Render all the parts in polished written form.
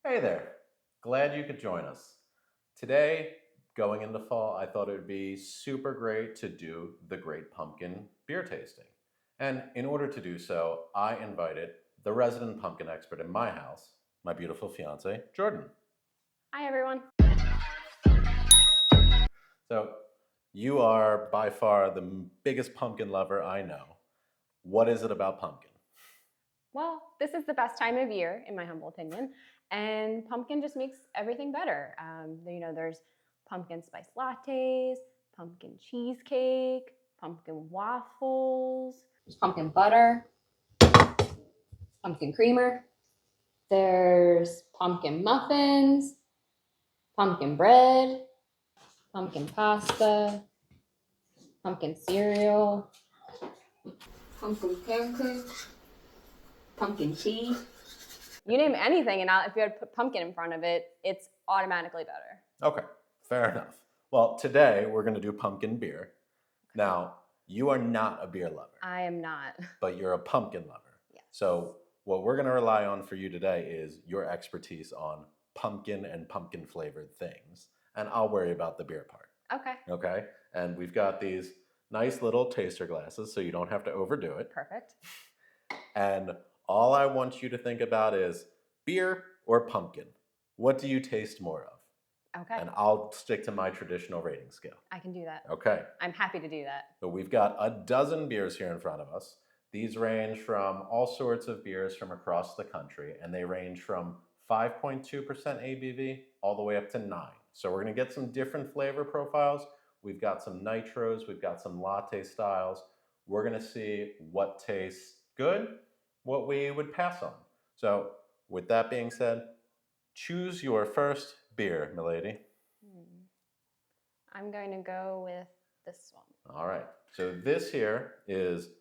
Hey there. Glad you could join us. Today, going into fall, I thought it would be super great to do the Great Pumpkin beer tasting. And in order to do so, I invited the resident pumpkin expert in my house, my beautiful fiance, Jordan. Hi, everyone. So, you are by far the biggest pumpkin lover I know. What is it about pumpkin? Well, this is the best time of year, in my humble opinion, and pumpkin just makes everything better. There's pumpkin spice lattes, pumpkin cheesecake, pumpkin waffles, there's pumpkin butter, pumpkin creamer, there's pumpkin muffins, pumpkin bread, pumpkin pasta, pumpkin cereal, pumpkin pancakes, pumpkin tea. You name anything, and if you had put pumpkin in front of it, it's automatically better. Okay, fair enough. Well, today we're going to do pumpkin beer. Now, you are not a beer lover. I am not. But you're a pumpkin lover. Yes. So what we're going to rely on for you today is your expertise on pumpkin and pumpkin flavored things. And I'll worry about the beer part. Okay. Okay? And we've got these nice little taster glasses so you don't have to overdo it. Perfect. And all I want you to think about is beer or pumpkin. What do you taste more of? Okay. And I'll stick to my traditional rating scale. I can do that. Okay. I'm happy to do that. So we've got a dozen beers here in front of us. These range from all sorts of beers from across the country, and they range from 5.2% ABV all the way up to 9. So we're going to get some different flavor profiles. We've got some nitros, we've got some latte styles. We're going to see what tastes good, what we would pass on. So with that being said, choose your first beer, milady. I'm going to go with this one. All right. So this here is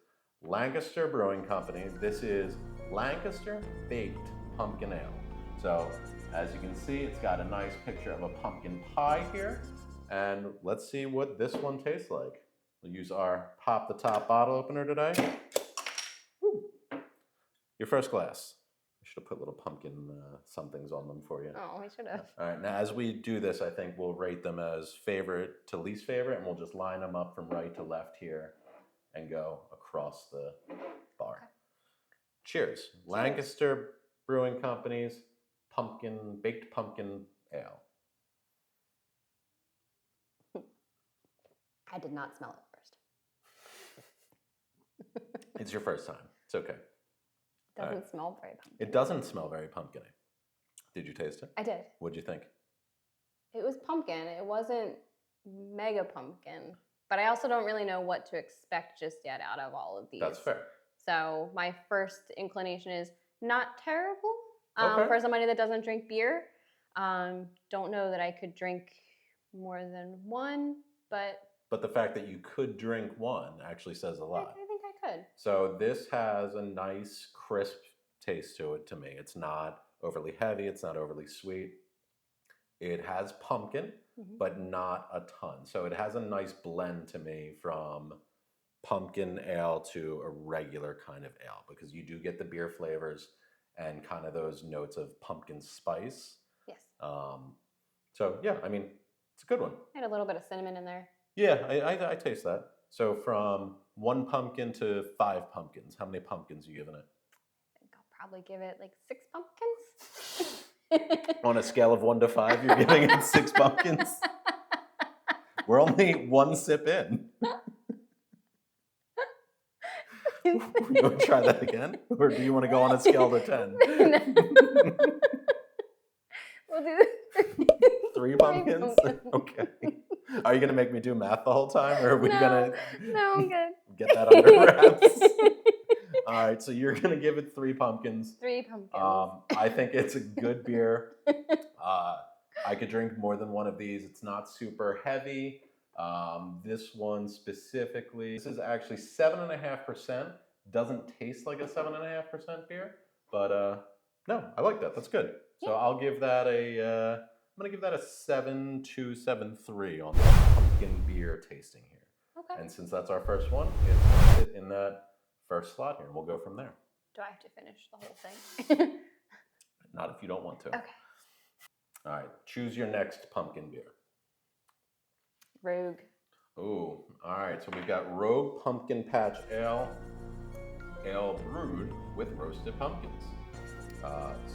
Lancaster Brewing Company. This is Lancaster Baked Pumpkin Ale. So as you can see, it's got a nice picture of a pumpkin pie here. And let's see what this one tastes like. We'll use our pop the top bottle opener today. Woo. Your first glass. I should have put little pumpkin somethings on them for you. Oh, we should have. All right, now as we do this, I think we'll rate them as favorite to least favorite, and we'll just line them up from right to left here and go across the bar. Okay. Cheers. Lancaster Brewing Company's baked pumpkin ale. I did not smell it first. It's your first time. It's okay. It doesn't smell very pumpkin. It doesn't smell very pumpkin-y. Did you taste it? I did. What'd you think? It was pumpkin. It wasn't mega pumpkin. But I also don't really know what to expect just yet out of all of these. That's fair. So my first inclination is not terrible Okay. for somebody that doesn't drink beer. Don't know that I could drink more than one, but... But the fact that you could drink one actually says a lot. I think I could. So this has a nice crisp taste to it to me. It's not overly heavy. It's not overly sweet. It has pumpkin, but not a ton. So it has a nice blend to me from pumpkin ale to a regular kind of ale, because you do get the beer flavors and kind of those notes of pumpkin spice. Yes. So yeah, I mean, it's a good one. I had a little bit of cinnamon in there. Yeah, I taste that. So from 1 pumpkin to 5 pumpkins, how many pumpkins are you giving it? I think I'll probably give it like 6 pumpkins. On a scale of 1 to 5, you're giving it 6 pumpkins? We're only 1 sip in. You want to try that again? Or do you want to go on a scale to 10? We'll do 3 pumpkins? Okay. Are you going to make me do math the whole time? Or are we going to No, I'm good. Get that under wraps? All right, so you're going to give it 3 pumpkins. 3 pumpkins. I think it's a good beer. I could drink more than one of these. It's not super heavy. This one specifically, this is actually 7.5%. Doesn't taste like a 7.5% beer, but no, I like that. That's good. So I'll give that I'm going to give that a 7.273 on the pumpkin beer tasting here. Okay. And since that's our first one, it's sit in that first slot here, and we'll go from there. Do I have to finish the whole thing? Not if you don't want to. Okay. All right, choose your next pumpkin beer. Rogue. Oh, all right. So we've got Rogue Pumpkin Patch Ale, ale brewed with roasted pumpkins.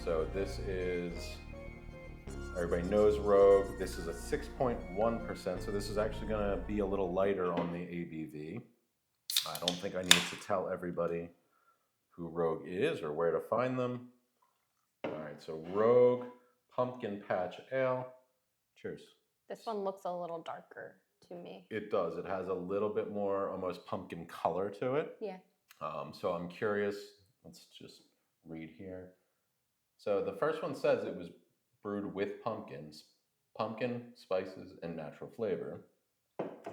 So this is, everybody knows Rogue. This is a 6.1%. So this is actually going to be a little lighter on the ABV. I don't think I need to tell everybody who Rogue is or where to find them. All right, so Rogue Pumpkin Patch Ale. Cheers. This one looks a little darker to me. It does. It has a little bit more almost pumpkin color to it. Yeah. So I'm curious. Let's just read here. So the first one says it was brewed with pumpkins, pumpkin, spices, and natural flavor.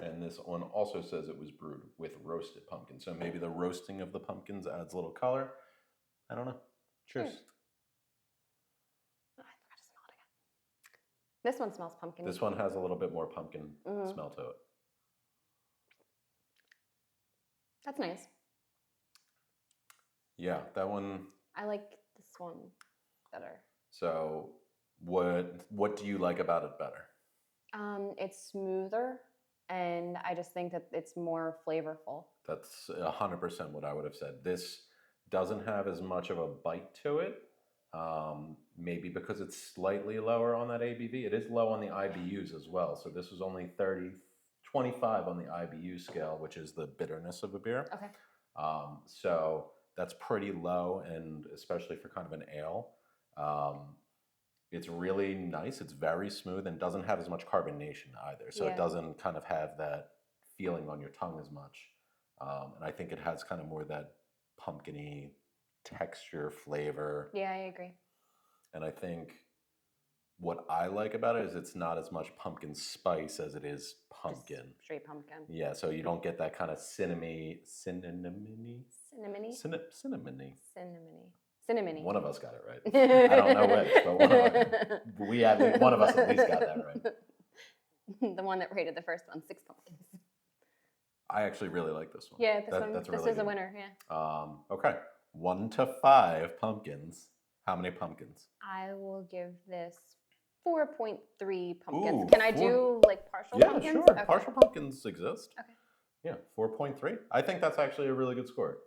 And this one also says it was brewed with roasted pumpkin. So maybe the roasting of the pumpkins adds a little color. I don't know. Cheers. Oh, I forgot to smell it again. This one smells pumpkin. This one has a little bit more pumpkin smell to it. That's nice. Yeah, that one. I like this one better. So what do you like about it better? It's smoother, and I just think that it's more flavorful. That's 100% what I would have said. This doesn't have as much of a bite to it. Maybe because it's slightly lower on that ABV. It is low on the IBUs as well. So this was only 25 on the IBU scale, which is the bitterness of a beer. Okay. So that's pretty low, and especially for kind of an ale. It's really nice. It's very smooth and doesn't have as much carbonation either. So Yeah. it doesn't kind of have that feeling on your tongue as much. And I think it has kind of more that pumpkin-y texture, flavor. Yeah, I agree. And I think what I like about it is it's not as much pumpkin spice as it is pumpkin. Just straight pumpkin. Yeah, so you don't get that kind of cinnamony. Cinnamony? Cinnamony. One of us got it right. I don't know which, but one of us at least got that right. The one that rated the first one, 6 pumpkins. I actually really like this one. Yeah, this really was good. a winner, yeah. Okay, 1 to 5 pumpkins. How many pumpkins? I will give this 4.3 pumpkins. Ooh, Can I do like partial pumpkins? Yeah, sure. Okay. Partial pumpkins exist. Okay. Yeah, 4.3. I think that's actually a really good score.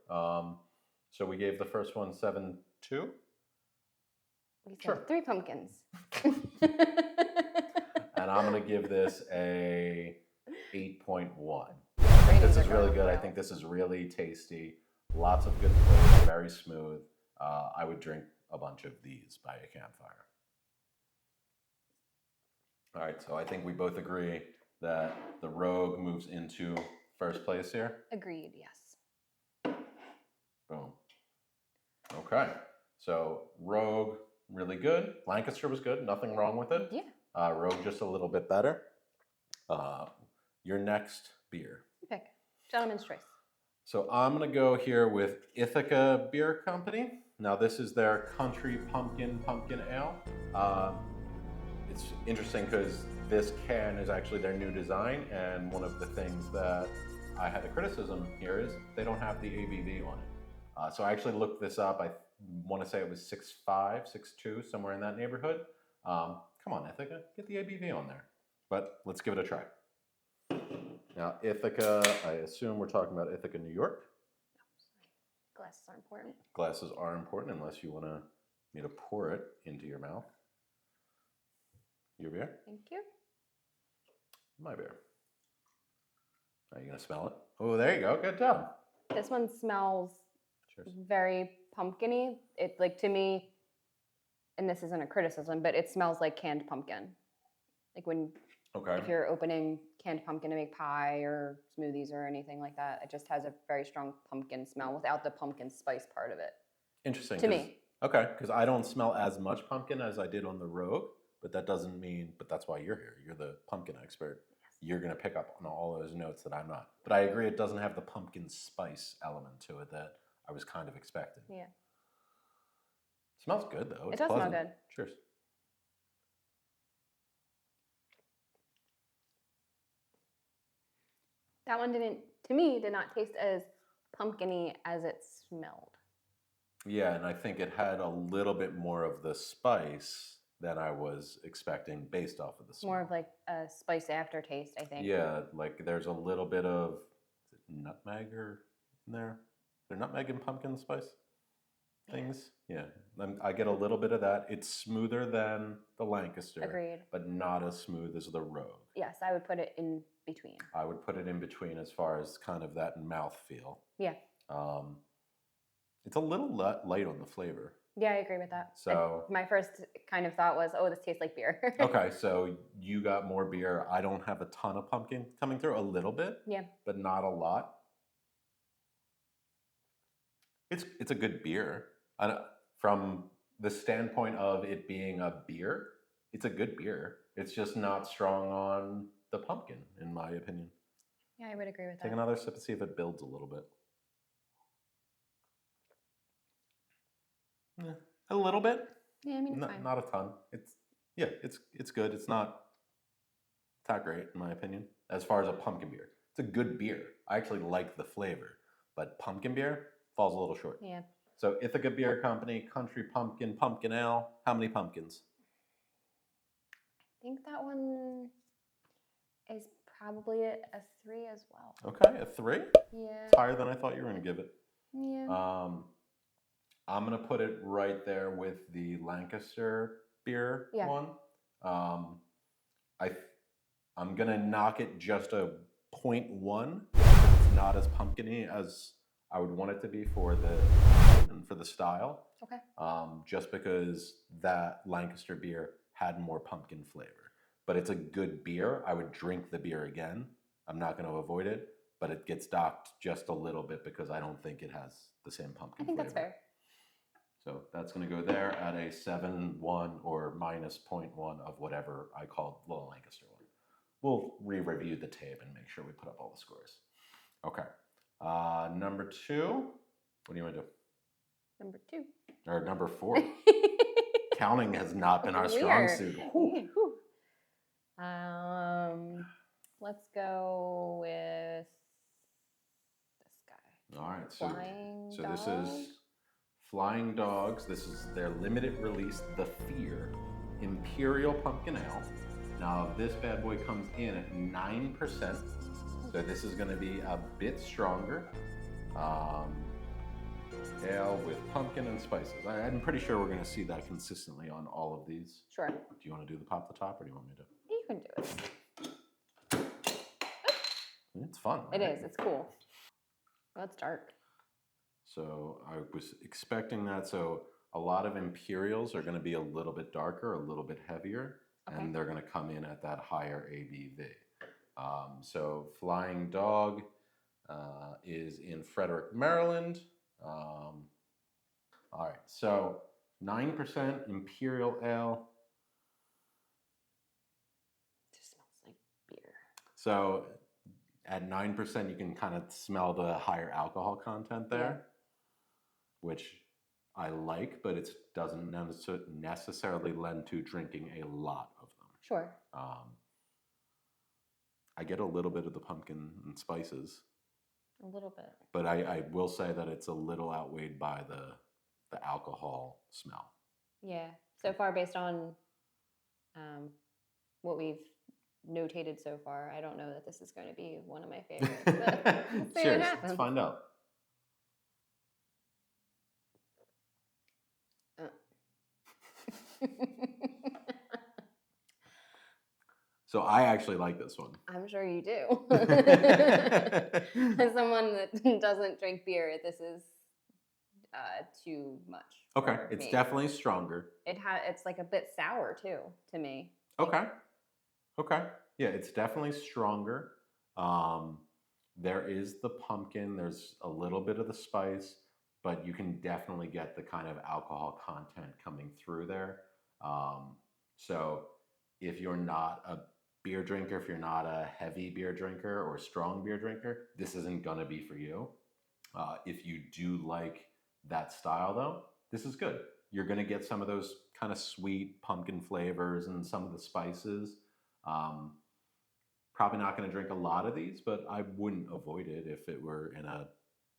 So we gave the first one 7.2. We said Sure. 3 pumpkins. And I'm going to give this a 8.1. Ratings This are is really going good. I well. think this is really tasty. Lots of good flavor, very smooth. I would drink a bunch of these by a campfire. All right, so I think we both agree that the Rogue moves into first place here. Agreed, yes. Boom. Okay, so Rogue, really good. Lancaster was good, nothing wrong with it. Yeah. Rogue just a little bit better. Your next beer. Pick. Gentleman's choice. So I'm gonna go here with Ithaca Beer Company. Now this is their Country Pumpkin Ale. It's interesting because this can is actually their new design, and one of the things that I had a criticism here is they don't have the ABV on it. So I actually looked this up. I want to say it was 6.5, 6.2, somewhere in that neighborhood. Come on, Ithaca, get the ABV on there. But let's give it a try. Now, Ithaca, I assume we're talking about Ithaca, New York. Glasses are important. Glasses are important unless you want me to pour it into your mouth. Your beer? Thank you. My beer. Are you going to smell it? Oh, there you go. Good job. This one smells Cheers. very pumpkin-y. It, like, to me, and this isn't a criticism, but it smells like canned pumpkin. Like when Okay. if you're opening canned pumpkin to make pie or smoothies or anything like that, it just has a very strong pumpkin smell without the pumpkin spice part of it. Interesting. To me. Okay, because I don't smell as much pumpkin as I did on the Rogue, but that doesn't mean, but that's why you're here. You're the pumpkin expert. Yes. You're going to pick up on all those notes that I'm not. But I agree, it doesn't have the pumpkin spice element to it that I was kind of expecting. Yeah. Smells good, though. It It's does smell pleasant. good. Cheers. That one to me, did not taste as pumpkin-y as it smelled. Yeah, and I think it had a little bit more of the spice than I was expecting based off of the smell. More of like a spice aftertaste, I think. Yeah, like there's a little bit of is it nutmeg or in there. Is there nutmeg and pumpkin spice things? Yeah, I get a little bit of that. It's smoother than the Lancaster, Agreed. but not as smooth as the Rogue. Yes, I would put it in between. I would put it in between as far as kind of that mouth feel. Yeah. It's a little light on the flavor. Yeah, I agree with that. So my first kind of thought was, oh, this tastes like beer. Okay, so you got more beer. I don't have a ton of pumpkin coming through, a little bit, Yeah. but not a lot. It's a good beer. From the standpoint of it being a beer, it's a good beer. It's just not strong on the pumpkin, in my opinion. Yeah, I would agree with that. Take another sip to see if it builds a little bit. A little bit. Yeah, I mean, it's fine. Not a ton. It's good. It's not that great in my opinion. As far as a pumpkin beer, it's a good beer. I actually like the flavor, but pumpkin beer falls a little short. Yeah. So Ithaca Beer Company, Country Pumpkin, Pumpkin Ale. How many pumpkins? I think that one is probably a 3 as well. Okay, a 3. Yeah. It's higher than I thought you were going to give it. Yeah. I'm going to put it right there with the Lancaster beer one. I'm going to knock it just a 0.1. It's not as pumpkin-y as I would want it to be for the style. Okay. Just because that Lancaster beer had more pumpkin flavor. But it's a good beer. I would drink the beer again. I'm not going to avoid it, but it gets docked just a little bit because I don't think it has the same pumpkin flavor. I think that's fair. So that's going to go there at a 7.1 or minus 0.1 of whatever I called the Lancaster one. We'll re-review the tape and make sure we put up all the scores. Okay. Number 2. What do you want to do? Number 2. Or number 4. Counting has not been our strong suit. Let's go with this guy. All right. So Dog? this is Flying Dogs. This is their limited release, The Fear Imperial Pumpkin Ale. Now this bad boy comes in at 9%. So this is going to be a bit stronger. Ale with pumpkin and spices. I'm pretty sure we're going to see that consistently on all of these. Sure. Do you want to do the pop the top or do you want me to? You can do it. It's fun. Right? It is. It's cool. Well, it's dark. So I was expecting that. So a lot of Imperials are going to be a little bit darker, a little bit heavier, and they're going to come in at that higher ABV. So Flying Dog is in Frederick, Maryland. All right, so 9% Imperial Ale. It just smells like beer. So at 9%, you can kind of smell the higher alcohol content there, which I like, but it doesn't necessarily lend to drinking a lot of them. Sure. I get a little bit of the pumpkin and spices. A little bit. But I will say that it's a little outweighed by the alcohol smell. Yeah. So far, based on what we've notated so far, I don't know that this is going to be one of my favorites. But we'll see Cheers. what happens. Let's find out. So I actually like this one. I'm sure you do. As someone that doesn't drink beer, this is too much. Okay, for it's me. definitely stronger. It's like a bit sour too, to me. Okay. Yeah, it's definitely stronger. There is the pumpkin. There's a little bit of the spice, but you can definitely get the kind of alcohol content coming through there. So if you're not a beer drinker, if you're not a heavy beer drinker or strong beer drinker, this isn't gonna be for you. If you do like that style though, this is good. You're gonna get some of those kind of sweet pumpkin flavors and some of the spices. Probably not gonna drink a lot of these, but I wouldn't avoid it if it were in a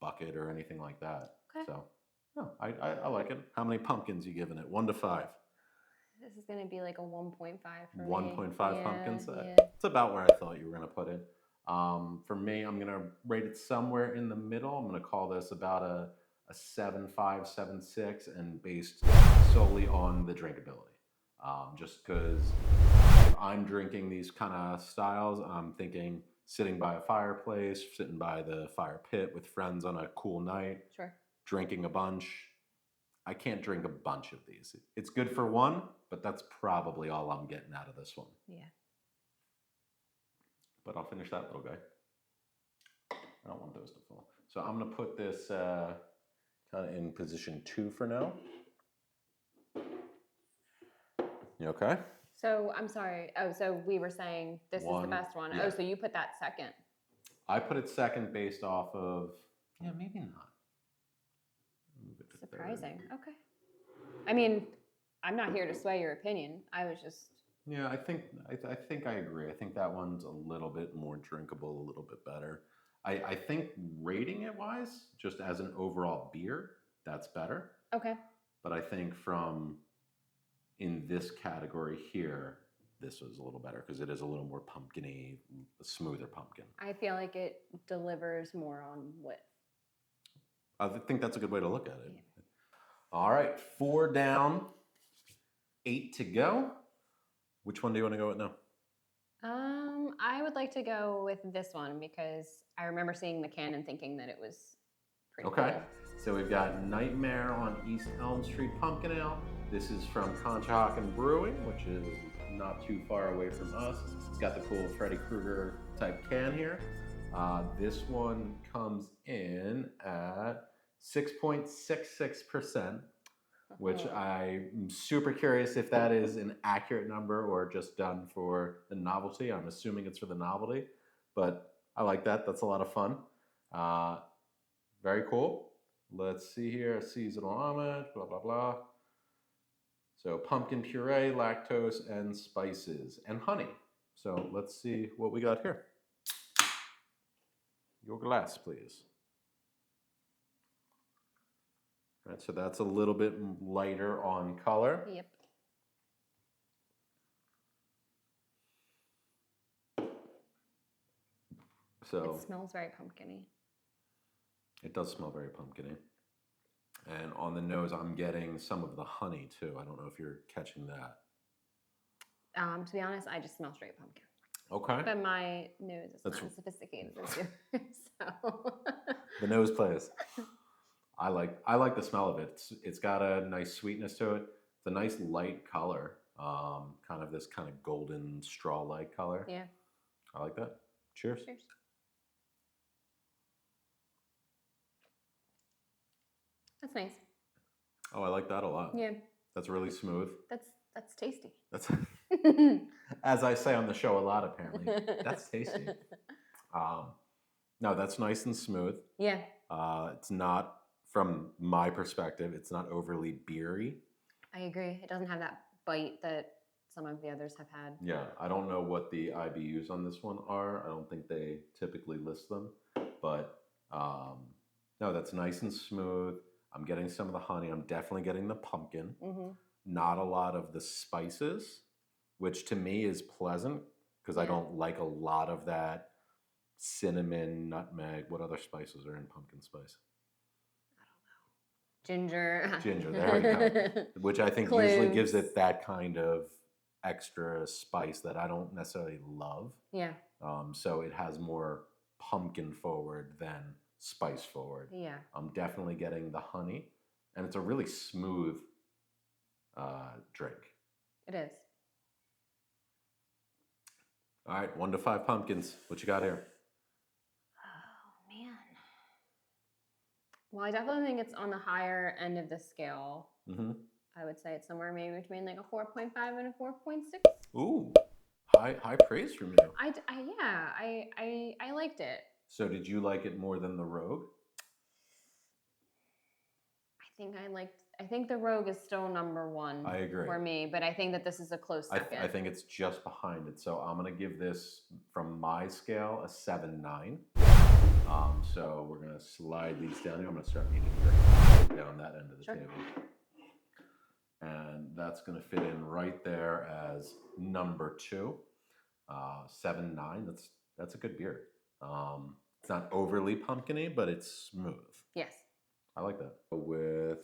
bucket or anything like that. Okay. So, no, I like it. How many pumpkins you giving it? 1 to 5? This is gonna be like a 1.5 for me. 1.5 pumpkins. Yeah. It's about where I thought you were gonna put it. For me, I'm gonna rate it somewhere in the middle. I'm gonna call this about a 7.5, 7.6, and based solely on the drinkability. Just because I'm drinking these kind of styles, I'm thinking sitting by a fireplace, sitting by the fire pit with friends on a cool night, Sure. drinking a bunch. I can't drink a bunch of these. It's good for one, but that's probably all I'm getting out of this one. Yeah. But I'll finish that little guy. I don't want those to fall. So I'm gonna put this kind of in position 2 for now. You okay? So I'm sorry. Oh, so we were saying this is the One, best one. yeah. Oh, so you put that second. I put it second based off of, yeah, maybe not. Move it to third. Surprising. Okay. I mean, I'm not here to sway your opinion. I was just. Yeah, I think I agree. I think that one's a little bit more drinkable, a little bit better. I think rating it wise, just as an overall beer, that's better. Okay. But I think from in this category here, this was a little better because it is a little more pumpkin-y, a smoother pumpkin. I feel like it delivers more on width. I think that's a good way to look at it. Yeah. All right, 4 down, 8 to go. Which one do you want to go with now? I would like to go with this one because I remember seeing the can and thinking that it was pretty Okay. cool. So we've got Nightmare on East Elm Street Pumpkin Ale. This is from Conshohocken Brewing, which is not too far away from us. It's got the cool Freddy Krueger type can here. This one comes in at 6.66%, which I'm super curious if that is an accurate number or just done for the novelty. I'm assuming it's for the novelty, but I like that. That's a lot of fun. Very cool. Let's see here, seasonal homage, blah, blah, blah. So pumpkin puree, lactose, and spices, and honey. So let's see what we got here. Your glass, please. All right, so that's a little bit lighter on color. Yep. So It smells very pumpkin-y. it does smell very pumpkin-y. And on the nose, I'm getting some of the honey too. I don't know if you're catching that. To be honest, I just smell straight pumpkin. Okay. But my nose is That's- not as sophisticated as yours, so. The nose plays. I like the smell of it. It's got a nice sweetness to it. It's a nice light color, kind of this kind of golden straw-like color. Yeah. I like that. Cheers. Cheers. That's nice. Oh, I like that a lot. Yeah, That's really smooth. that's tasty. That's as I say on the show a lot. Apparently, that's tasty. No, that's nice and smooth. Yeah. It's not, from my perspective, it's not overly beery. I agree. It doesn't have that bite that some of the others have had. Yeah, I don't know what the IBUs on this one are. I don't think they typically list them, but no, that's nice and smooth. I'm getting some of the honey. I'm definitely getting the pumpkin. Mm-hmm. Not a lot of the spices, which to me is pleasant because I Yeah. don't like a lot of that cinnamon, nutmeg. What other spices are in pumpkin spice? Ginger. Ginger, there we go. Which I think usually gives Cloves. it that kind of extra spice that I don't necessarily love. Yeah. So it has more pumpkin forward than spice forward. Yeah. I'm definitely getting the honey, and it's a really smooth drink. It is. All right, 1 to 5 pumpkins. What you got here? Oh man. Well, I definitely think it's on the higher end of the scale. Mm-hmm. I would say it's somewhere maybe between like a 4.5 and a 4.6. Ooh, high praise from you. I liked it. So did you like it more than the Rogue? I think the Rogue is still number 1 I agree. for me, but I think that this is a close second. I think it's just behind it. So I'm going to give this, from my scale, a 7.9. So we're going to slide these down here. I'm going to start eating here down that end of the Sure. table. and that's going to fit in right there as number 2. 7.9. That's a good beer. It's not overly pumpkiny, but it's smooth. Yes. I like that. We'll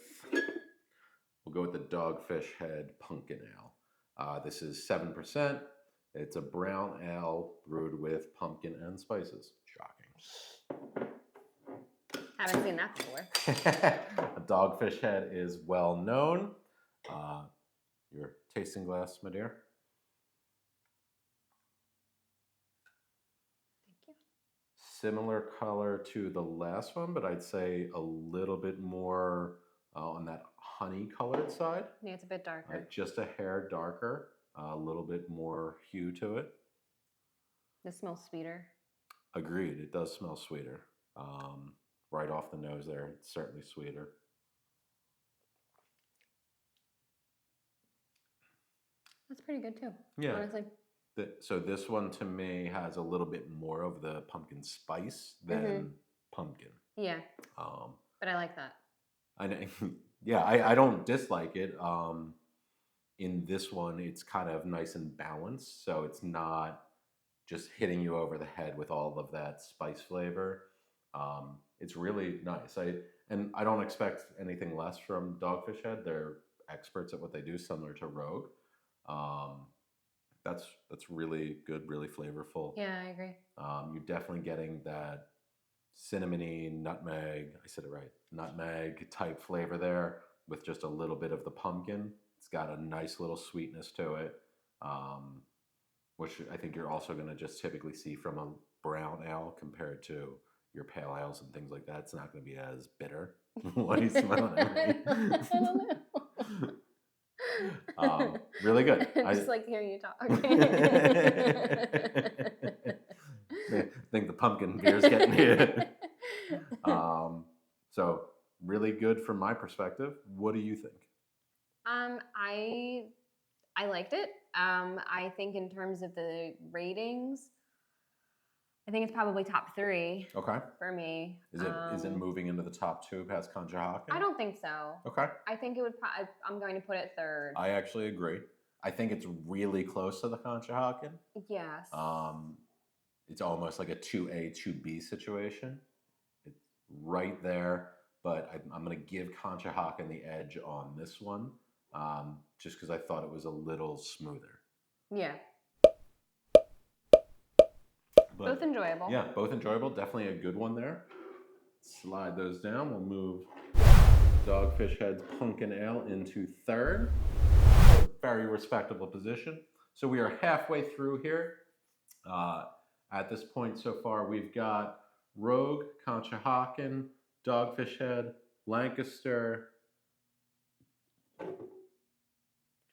go with the Dogfish Head Pumpkin Ale. This is 7%. It's a brown ale brewed with pumpkin and spices. Shocking. Haven't seen that before. A Dogfish Head is well known. Your tasting glass, my dear. Thank you. Similar color to the last one, but I'd say a little bit more on that honey colored side. Yeah, it's a bit darker. Just a hair darker, a little bit more hue to it. This smells sweeter. Agreed, it does smell sweeter. Right off the nose there, it's certainly sweeter. That's pretty good too. Yeah. Honestly. So this one to me has a little bit more of the pumpkin spice than pumpkin. Yeah. But I like that. I know. Yeah, I don't dislike it. In this one, it's kind of nice and balanced, so it's not just hitting you over the head with all of that spice flavor. It's really nice. I don't expect anything less from Dogfish Head. They're experts at what they do, similar to Rogue. That's really good, really flavorful. Yeah, I agree. You're definitely getting that cinnamony, nutmeg, I said it right, nutmeg type flavor there with just a little bit of the pumpkin. It's got a nice little sweetness to it, which I think you're also going to just typically see from a brown ale compared to your pale ales and things like that. It's not going to be as bitter. What are you smelling at me? I don't know. Really good. I just like hearing you talk. I think the pumpkin beer's getting here. So really good from my perspective. What do you think? I liked it. I think in terms of the ratings, I think it's probably top 3. Okay. For me. Is it moving into the top 2 past Conshohocken? I don't think so. Okay. I think it would. I'm going to put it 3rd. I actually agree. I think it's really close to the Conshohocken. Yes. It's almost like a 2A, 2B situation. It's right there, but I'm going to give Conshohocken the edge on this one, just because I thought it was a little smoother. Yeah. But, both enjoyable. Yeah, both enjoyable. Definitely a good one there. Slide those down. We'll move Dogfish Head's Pumpkin Ale into 3rd. Very respectable position. So we are halfway through here. At this point so far, we've got Rogue, Conshohocken, Dogfish Head, Lancaster,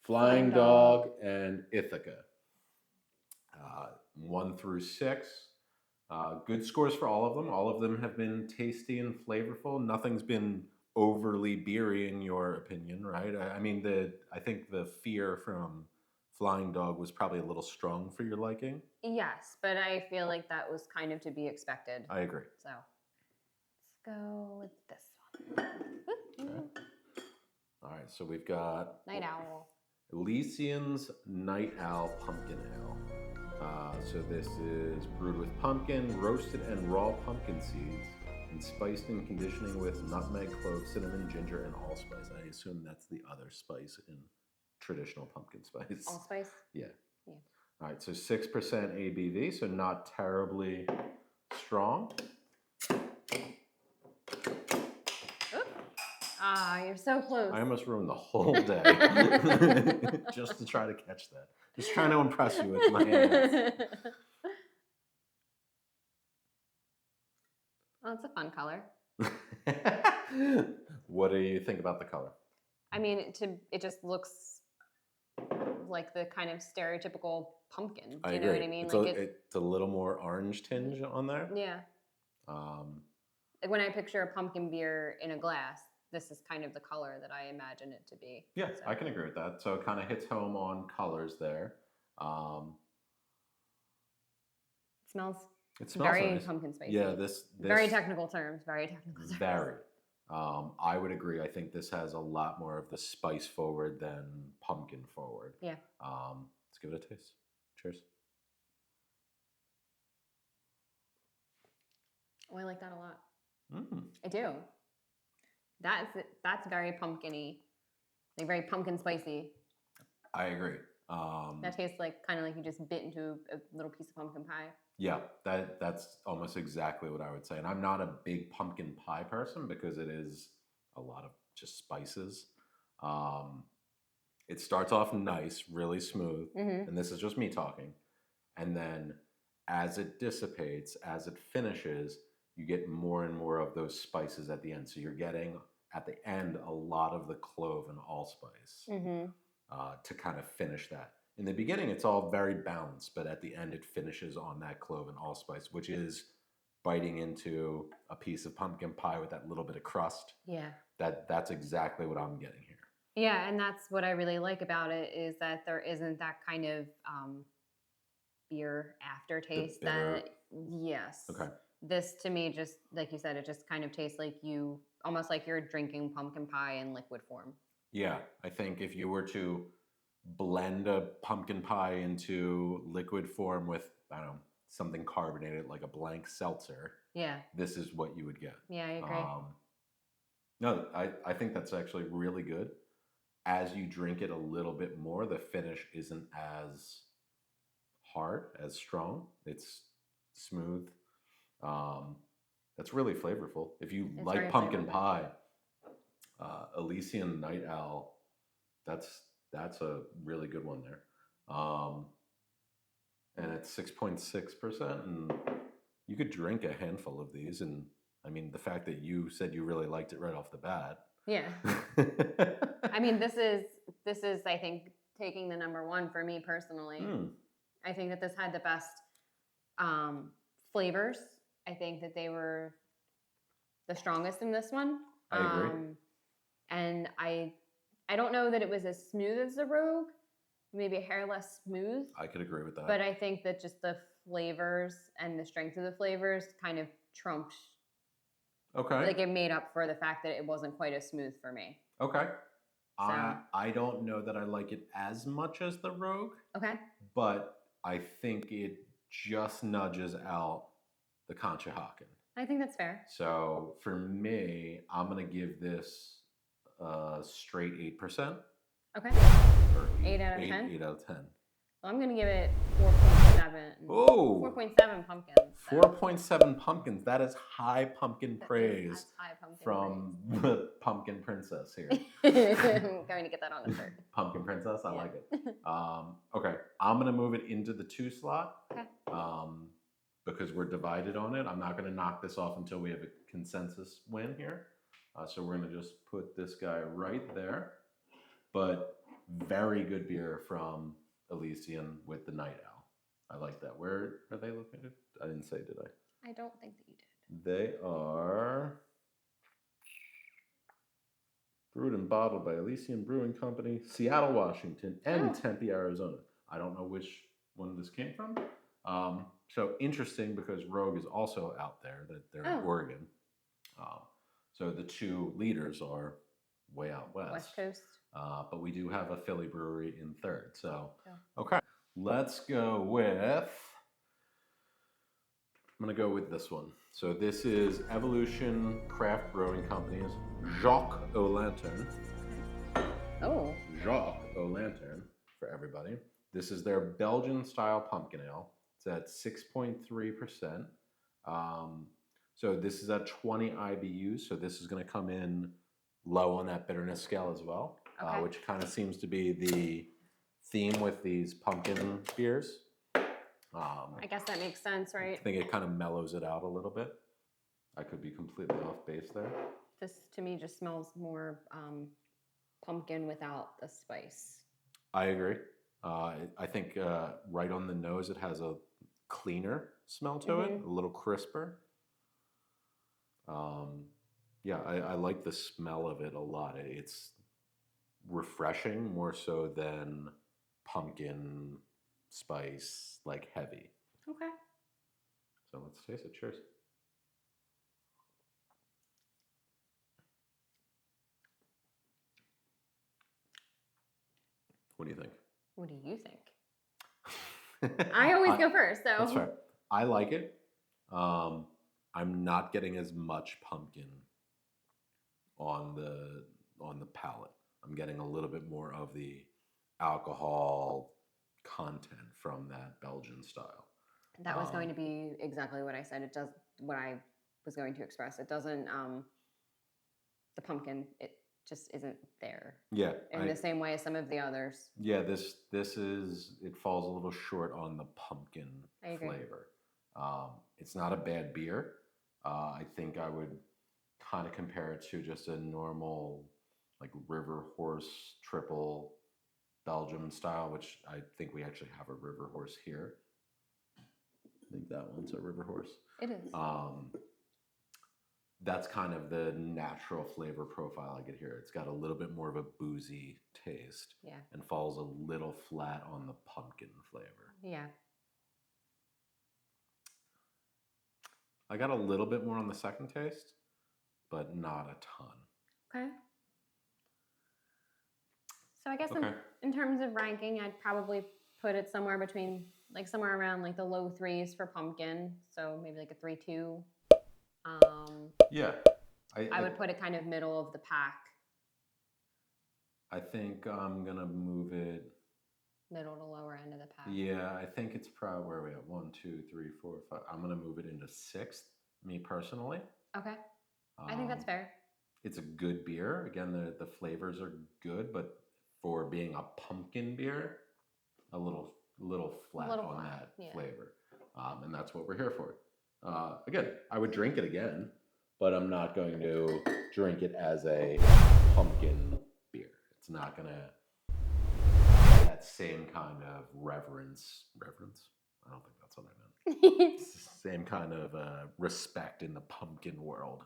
Flying Dog, and Ithaca. 1 through 6. Good scores for all of them. All of them have been tasty and flavorful. Nothing's been overly beery in your opinion, right? I mean, I think the fear from Flying Dog was probably a little strong for your liking. Yes, but I feel like that was kind of to be expected. I agree. So let's go with this one. Okay. All right, so we've got Night Owl. Elysian's Night Owl Pumpkin Ale. So this is brewed with pumpkin, roasted and raw pumpkin seeds, and spiced and conditioning with nutmeg, clove, cinnamon, ginger, and allspice. I assume that's the other spice in traditional pumpkin spice. Allspice? Yeah. Yeah. All right, so 6% ABV, so not terribly strong. Ah, you're so close. I almost ruined the whole day just to try to catch that. Just trying to impress you with my hands. Oh, it's a fun color. What do you think about the color? I mean, it just looks like the kind of stereotypical pumpkin. Do you know what I mean? It's a little more orange tinge on there. Yeah. Like when I picture a pumpkin beer in a glass, this is kind of the color that I imagine it to be. Yeah, so. I can agree with that. So it kind of hits home on colors there. It smells very nice. Pumpkin spicy. Yeah, this very technical terms. Very technical terms. Very. I would agree. I think this has a lot more of the spice forward than pumpkin forward. Yeah. Let's give it a taste. Cheers. Oh, I like that a lot. Mm, I do. That's very pumpkin-y, like very pumpkin spicy. I agree. That tastes like kind of like you just bit into a little piece of pumpkin pie. Yeah, that's almost exactly what I would say. And I'm not a big pumpkin pie person because it is a lot of just spices. Um, it starts off nice, really smooth, Mm-hmm. and this is just me talking. And then as it dissipates, as it finishes, you get more and more of those spices at the end. So you're getting at the end a lot of the clove and allspice Mm-hmm. to kind of finish that. In the beginning, it's all very balanced, but at the end, it finishes on that clove and allspice, which is biting into a piece of pumpkin pie with that little bit of crust. Yeah. That's exactly what I'm getting here. Yeah, and that's what I really like about it is that there isn't that kind of beer aftertaste bitter- that yes. Okay. This to me just like you said, it just kind of tastes like you almost like you're drinking pumpkin pie in liquid form. Yeah, I think if you were to blend a pumpkin pie into liquid form with, I don't know, something carbonated like a blank seltzer, Yeah. this is what you would get. Yeah, I agree. No, I think that's actually really good. As you drink it a little bit more, the finish isn't as hard, as strong. It's smooth. That's really flavorful. If you It's like very pumpkin flavorful. pie, Elysian Night Owl, that's a really good one there. And it's 6.6%, and you could drink a handful of these. And I mean, the fact that you said you really liked it right off the bat. Yeah. I mean, this is I think taking the number one for me personally. I think that this had the best flavors. I think that they were the strongest in this one. I agree. And I don't know that it was as smooth as the Rogue. Maybe a hair less smooth. I could agree with that. But I think that just the flavors and the strength of the flavors kind of trumped. Okay. Like it made up for the fact that it wasn't quite as smooth for me. Okay. So. I don't know that I like it as much as the Rogue. Okay. But I think it just nudges out the Conshohocken. I think that's fair. So for me, I'm going to give this a straight 8%. Okay. Or 8 out of 10? 8 out of 10. Well, I'm going to give it 4.7. Oh! 4.7 pumpkins. So. 4.7 pumpkins. That is high pumpkin praise That's high pumpkin from the Pumpkin Princess here. I'm going to get that on the shirt. Pumpkin Princess, I Yeah. like it. Okay, I'm going to move it into the 2 slot. Okay. Because we're divided on it. I'm not going to knock this off until we have a consensus win here. So we're going to just put this guy right there. But very good beer from Elysian with the Night Owl. I like that. Where are they located? I didn't say, did I? I don't think that you did. They are brewed and bottled by Elysian Brewing Company, Seattle, Washington, and Tempe, Arizona. I don't know which one this came from. So interesting because Rogue is also out there, that they're in Oregon. So the two leaders are way out west. West Coast. But we do have a Philly brewery in third. So, okay. Let's go with, I'm going to go with this one. So this is Evolution Craft Brewing Company's Jacques Au Lanterne. Oh. Jacques Au Lanterne for everybody. This is their Belgian style pumpkin ale. It's at 6.3%. So this is at 20 IBUs. So this is going to come in low on that bitterness scale as well, which kind of seems to be the theme with these pumpkin beers. I guess that makes sense, right? I think it kind of mellows it out a little bit. I could be completely off base there. This to me just smells more pumpkin without the spice. I agree. I think right on the nose it has a cleaner smell to it, a little crisper. Yeah, I like the smell of it a lot. It's refreshing more so than pumpkin spice, like heavy. Okay. So let's taste it. Cheers. What do you think? What do you think? I always go first, so. That's fair. I like it. I'm not getting as much pumpkin on the palate. I'm getting a little bit more of the alcohol content from that Belgian style. That was going to be exactly what I said. It does what I was going to express. It doesn't, the pumpkin, it just isn't there Yeah. in the same way as some of the others. Yeah, this is, it falls a little short on the pumpkin I agree. flavor. It's not a bad beer. I think I would kind of compare it to just a normal like River Horse triple Belgium style, which I think we actually have a River Horse here. I think that one's a River Horse. It is. That's kind of the natural flavor profile I get here. It's got a little bit more of a boozy taste. Yeah. And falls a little flat on the pumpkin flavor. Yeah. I got a little bit more on the second taste, but not a ton. Okay. So I guess Okay. in terms of ranking, I'd probably put it somewhere between, like somewhere around like the low 3s for pumpkin. So maybe like a 3.2. Yeah. I would put it kind of middle of the pack. I think I'm going to move it. Middle to lower end of the pack. Yeah, I think it's probably, where are we at? 1, 2, 3, 4, 5. I'm going to move it into 6th, me personally. Okay. I think that's fair. It's a good beer. Again, the flavors are good, but for being a pumpkin beer, a little flat on that flavor. And that's what we're here for. Again, I would drink it again, but I'm not going to drink it as a pumpkin beer. It's not going to have that same kind of reverence. I don't think that's what I meant. Same kind of respect in the pumpkin world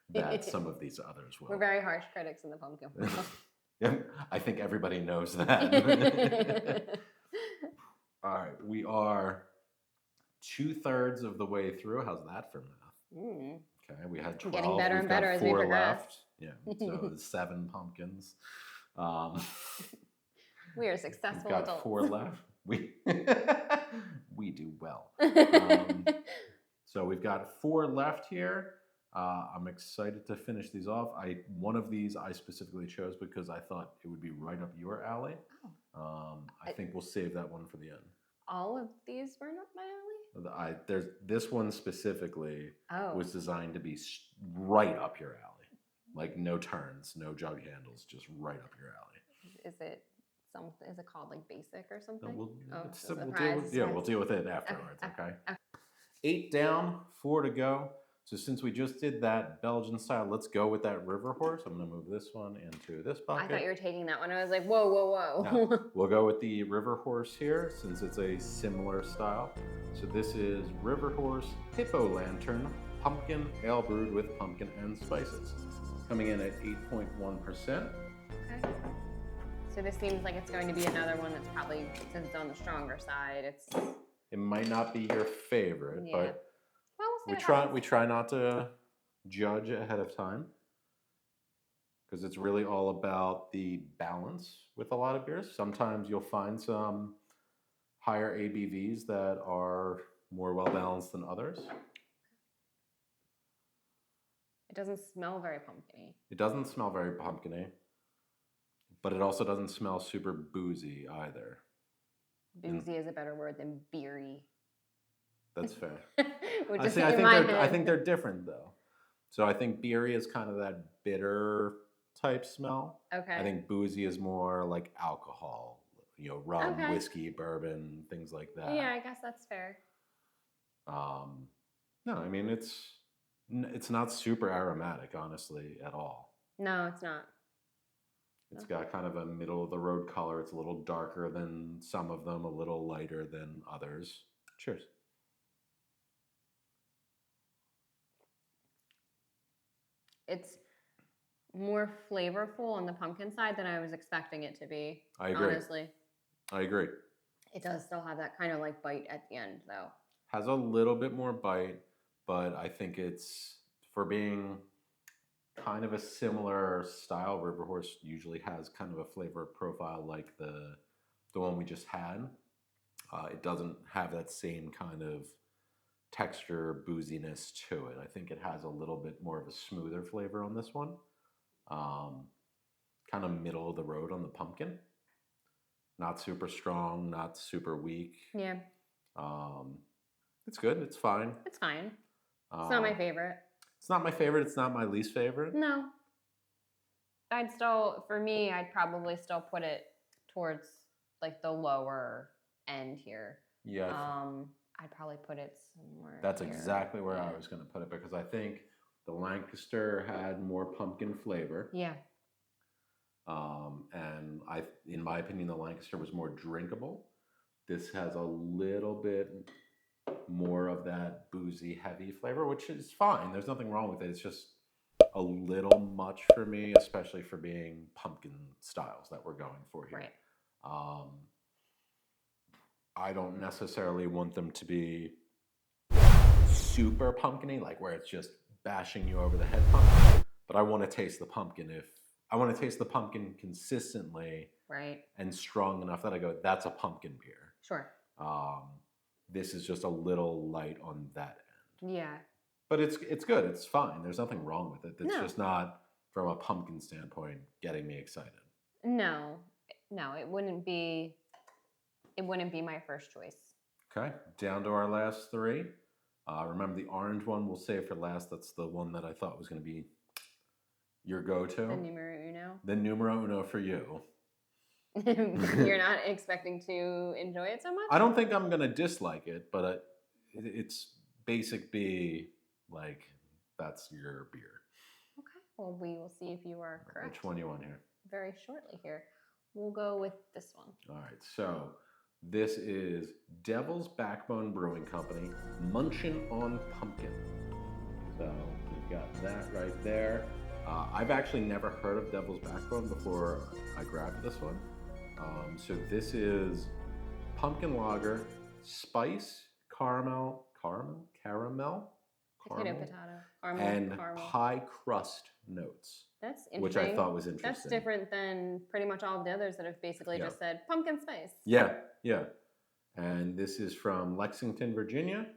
that some of these others will. We're very harsh critics in the pumpkin world. Yeah, I think everybody knows that. All right, we are 2/3 of the way through. How's that for math? Okay, we had 12. Getting better and better as we 4 progress. left. Yeah, so 7 pumpkins. We are successful We've got adults. 4 left. We do well. So we've got 4 left here. I'm excited to finish these off. One of these I specifically chose because I thought it would be right up your alley. I think we'll save that one for the end. All of these were not my alley? There's this one specifically Oh. was designed to be right up your alley. Like no turns, no jug handles, just right up your alley. Is it something? Is it called like basic or something? We'll surprise. deal with it afterwards. Okay. Okay. 8 down, 4 to go. So since we just did that Belgian style, let's go with that River Horse. I'm going to move this one into this bucket. I thought you were taking that one. I was like, whoa, whoa, whoa. No, we'll go with the River Horse here since it's a similar style. So this is River Horse Hippo Lantern Pumpkin Ale brewed with pumpkin and spices. Coming in at 8.1%. Okay. So this seems like it's going to be another one that's probably, since it's on the stronger side, It might not be your favorite, Yeah. but well, we'll see we what happens. we try not to judge ahead of time because it's really all about the balance with a lot of beers. Sometimes you'll find some higher ABVs that are more well balanced than others. It doesn't smell very pumpkin-y. It doesn't smell very pumpkin-y, but it also doesn't smell super boozy either. Boozy is a better word than beery. That's fair. Which I is see, in my head. I think they're different though. So I think beery is kind of that bitter type smell. Okay. I think boozy is more like alcohol, rum, Okay. whiskey, bourbon, things like that. Yeah, I guess that's fair. No, I mean it's not super aromatic, honestly, at all. No, it's not. It's got kind of a middle of the road color. It's a little darker than some of them, a little lighter than others. Cheers. It's more flavorful on the pumpkin side than I was expecting it to be. I agree. Honestly. I agree. It does still have that kind of like bite at the end, though. Has a little bit more bite, but I think it's, for being kind of a similar style, River Horse usually has kind of a flavor profile like the the one we just had. It doesn't have that same kind of texture booziness to it. I think it has a little bit more of a smoother flavor on this one. Kind of middle of the road on the pumpkin. Not super strong, not super weak. Yeah. It's good. It's fine. It's fine. It's not my favorite. It's not my favorite. It's not my least favorite. No. For me, I'd probably still put it towards like the lower end here. Yeah. I'd probably put it somewhere. That's here. exactly where Yeah. I was going to put it because I think the Lancaster had more pumpkin flavor. Yeah. And in my opinion, the Lancaster was more drinkable. This has a little bit more of that boozy, heavy flavor, which is fine. There's nothing wrong with it. It's just a little much for me, especially for being pumpkin styles that we're going for here. Right. I don't necessarily want them to be super pumpkiny, like where it's just bashing you over the head pumpkin. But I want to taste the pumpkin consistently, Right. and strong enough that I go, that's a pumpkin beer. Sure. This is just a little light on that end. Yeah. But it's good. It's fine. There's nothing wrong with it. It's No. just not, from a pumpkin standpoint, getting me excited. No, it wouldn't be. It wouldn't be my first choice. Okay, down to our last three. Remember the orange one we'll save for last. That's the one that I thought was going to be your go-to. The numero uno. The numero uno for you. You're not expecting to enjoy it so much? I don't think I'm going to dislike it, but it's basic B, like, that's your beer. Okay, well, we will see if you are correct. Which one you want here? Very shortly here. We'll go with this one. All right, so this is Devil's Backbone Brewing Company, Munchin' on Pumpkin. So we've got that right there. I've actually never heard of Devil's Backbone before I grabbed this one. So this is pumpkin lager, spice, caramel, Potato, caramel, and caramel. pie crust notes, That's interesting. which I thought was interesting. That's different than pretty much all of the others that have basically Yeah. just said pumpkin spice. Yeah. And this is from Lexington, Virginia.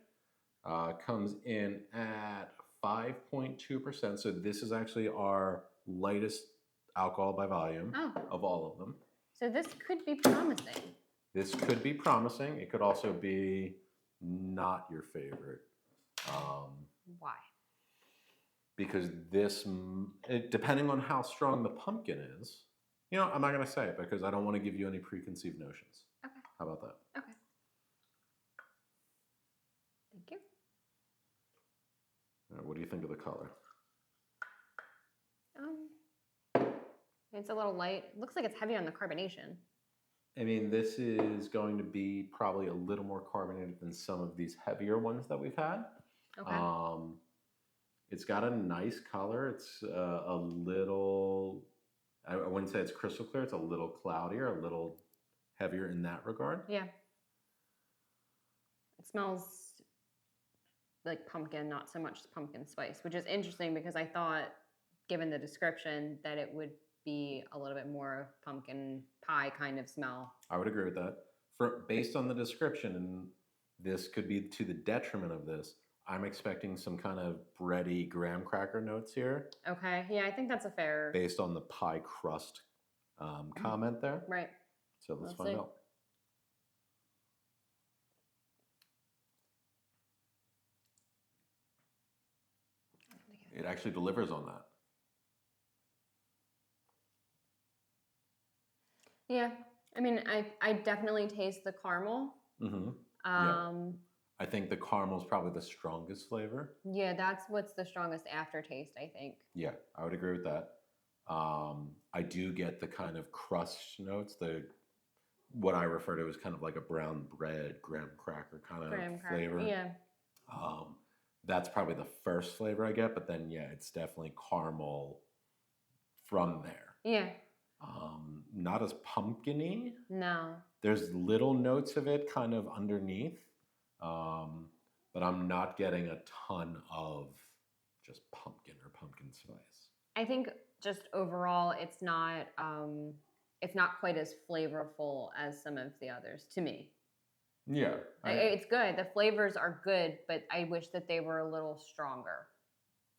Comes in at 5.2%. So this is actually our lightest alcohol by volume of all of them. So this could be promising. This could be promising. It could also be not your favorite. Why? Because depending on how strong the pumpkin is, I'm not going to say it because I don't want to give you any preconceived notions. Okay. How about that? Okay. Thank you. What do you think of the color? It's a little light. Looks like it's heavy on the carbonation. I mean, this is going to be probably a little more carbonated than some of these heavier ones that we've had. Okay. It's got a nice color. It's a little, I wouldn't say it's crystal clear. It's a little cloudier, a little heavier in that regard. Yeah. It smells like pumpkin, not so much pumpkin spice, which is interesting because I thought, given the description, that it would be a little bit more pumpkin pie kind of smell. I would agree with that. Based on the description, and this could be to the detriment of this, I'm expecting some kind of bready graham cracker notes here. Okay, yeah, I think that's a fair... Based on the pie crust comment there. Right. So let's find out. It actually delivers on that. Yeah, I mean, I definitely taste the caramel. Mm-hmm. I think the caramel is probably the strongest flavor. Yeah, that's what's the strongest aftertaste, I think. Yeah, I would agree with that. I do get the kind of crust notes, what I refer to as kind of like a brown bread, graham cracker kind of flavor. Yeah. That's probably the first flavor I get, but then, yeah, it's definitely caramel from there. Yeah. Not as pumpkin-y. No. There's little notes of it kind of underneath, but I'm not getting a ton of just pumpkin or pumpkin spice. I think just overall, it's not it's not quite as flavorful as some of the others to me. Yeah, It's good. The flavors are good, but I wish that they were a little stronger.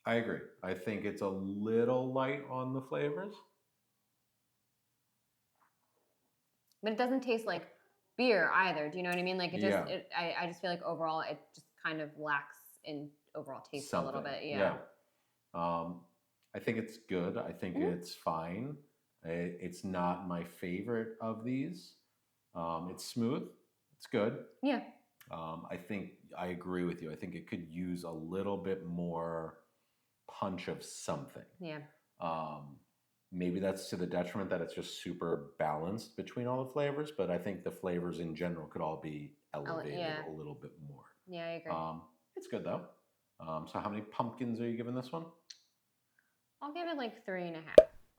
I agree. I think it's a little light on the flavors. But it doesn't taste like beer either. Do you know what I mean? Like it just, Yeah. I just feel like overall it just kind of lacks in overall taste a little bit. Yeah. I think it's good. I think Mhm. it's fine. It's not my favorite of these. It's smooth. It's good. Yeah. I think I agree with you. I think it could use a little bit more punch of something. Yeah. Maybe that's to the detriment that it's just super balanced between all the flavors, but I think the flavors in general could all be elevated yeah. a little bit more. Yeah, I agree. It's good though. So how many pumpkins are you giving this one? I'll give it like 3.5.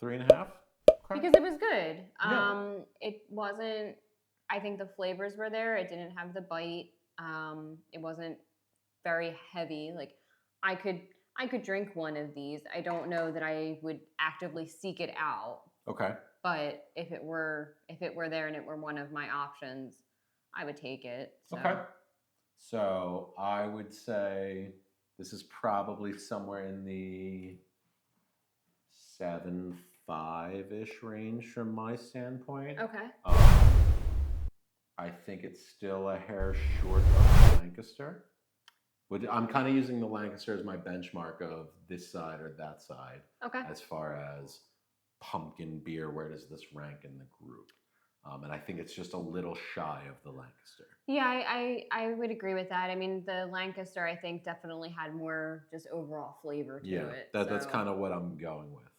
3.5? Okay. Because it was good. Yeah. It wasn't, I think the flavors were there. It didn't have the bite. It wasn't very heavy. Like I could drink one of these. I don't know that I would actively seek it out. Okay. But if it were there and it were one of my options, I would take it. So. Okay. So I would say this is probably somewhere in the 7.5-ish range from my standpoint. Okay. I think it's still a hair short of the Lancaster. I'm kind of using the Lancaster as my benchmark of this side or that side. Okay. As far as pumpkin beer, where does this rank in the group? And I think it's just a little shy of the Lancaster. Yeah, I would agree with that. I mean, the Lancaster, I think, definitely had more just overall flavor to it. That's kind of what I'm going with.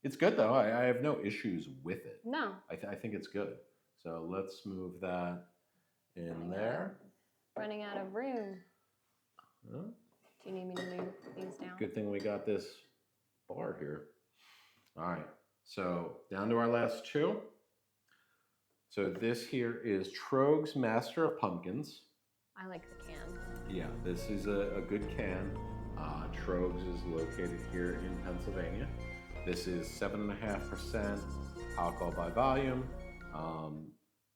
It's good, though. I have no issues with it. No. I think it's good. So let's move that in there. Running out of room. Huh? Do you need me to move these down? Good thing we got this bar here. All right. So down to our last two. So this here is Troegs Master of Pumpkins. I like the can. Yeah, this is a good can. Troegs is located here in Pennsylvania. This is 7.5% alcohol by volume.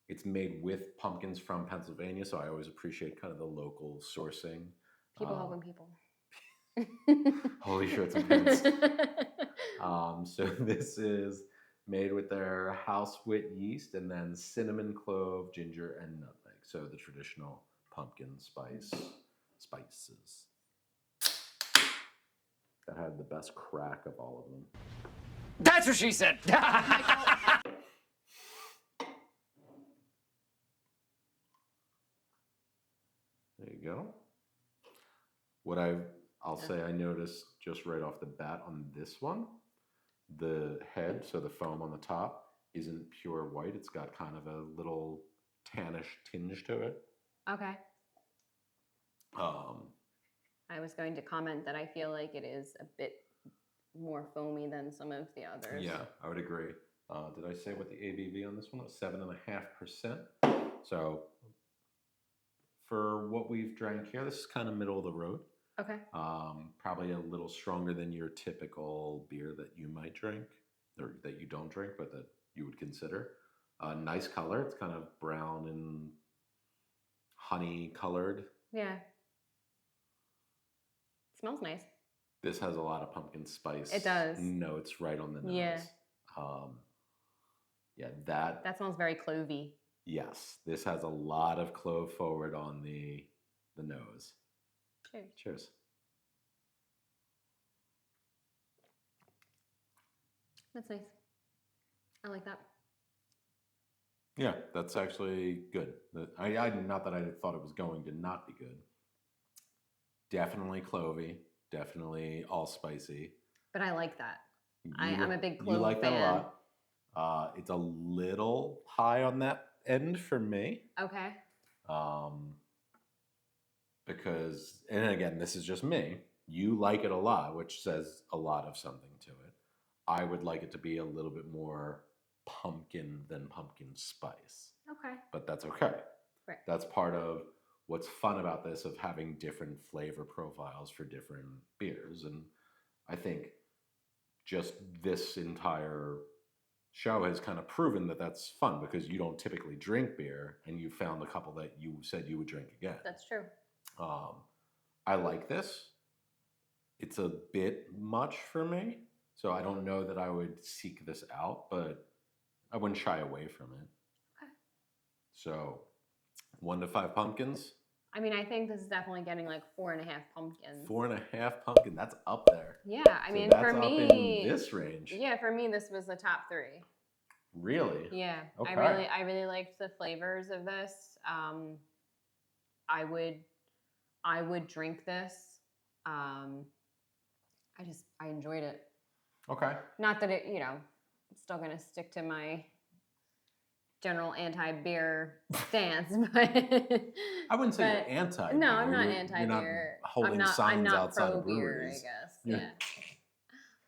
It's made with pumpkins from Pennsylvania, so I always appreciate kind of the local sourcing. People helping people. Holy shirts and pants. So this is made with their house wit yeast and then cinnamon, clove, ginger, and nutmeg. So the traditional pumpkin spices. That had the best crack of all of them. That's what she said. There you go. What I'll say I noticed just right off the bat on this one, the head, so the foam on the top, isn't pure white. It's got kind of a little tannish tinge to it. Okay. I was going to comment that I feel like it is a bit more foamy than some of the others. Yeah, I would agree. Did I say what the ABV on this one was? 7.5%. So for what we've drank here, this is kind of middle of the road. Okay. Probably a little stronger than your typical beer that you might drink, or that you don't drink, but that you would consider. Nice color. It's kind of brown and honey colored. Yeah. Smells nice. This has a lot of pumpkin spice. It does. Notes right on the nose. Yeah. That smells very clovey. Yes, this has a lot of clove forward on the nose. Cheers. Cheers. That's nice. I like that. Yeah, that's actually good. I not that I thought it was going to not be good. Definitely clovey. Definitely allspicy. But I like that. I'm a big clove You like fan. that a lot. It's a little high on that end for me. Okay. Because, and again, this is just me. You like it a lot, which says a lot of something to it. I would like it to be a little bit more pumpkin than pumpkin spice. Okay. But that's okay. Right. That's part of what's fun about this, of having different flavor profiles for different beers. And I think just this entire show has kind of proven that that's fun because you don't typically drink beer, and you found a couple that you said you would drink again. That's true. I like this. It's a bit much for me, so I don't know that I would seek this out, but I wouldn't shy away from it. Okay. So 1 to 5 pumpkins. I mean, I think this is definitely getting like 4.5 pumpkins. 4.5 pumpkin. That's up there. Yeah, I So mean, that's for up me, in this range. yeah, for me, this was the top 3. Really? Yeah, Okay. I really liked the flavors of this. I would drink this. I enjoyed it. Okay. Not that it, I'm still gonna stick to my general anti-beer stance, but I wouldn't say but- you're anti. no, I'm not You're anti-beer. not holding I'm not signs outside of pro-beer, breweries. I guess. Yeah.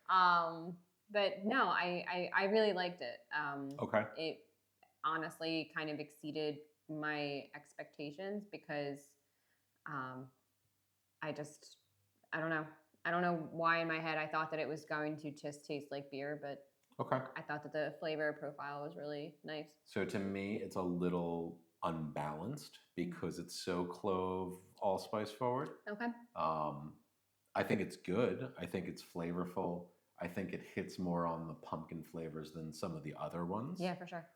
Yeah. But no, I really liked it. Okay. It honestly kind of exceeded my expectations because I don't know. I don't know why in my head I thought that it was going to just taste like beer, but Okay. I thought that the flavor profile was really nice. So to me, it's a little unbalanced because it's so clove allspice forward. Okay. I think it's good. I think it's flavorful. I think it hits more on the pumpkin flavors than some of the other ones. Yeah, for sure.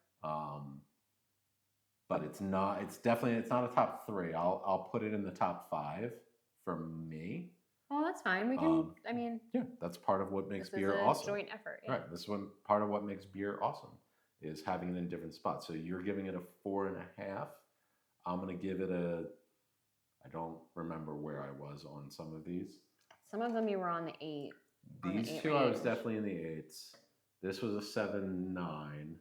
But it's not. It's not a top 3. I'll put it in the top 5 for me. Well, that's fine. We can. I mean, Yeah, that's part of what makes this beer is a awesome. joint effort. Yeah. Right. This is part of what makes beer awesome is having it in different spots. So you're giving it a 4.5. I'm gonna give it a. I don't remember where I was on some of these. Some of them you were on the 8. These two I was definitely in the 8s. This was a 7.9.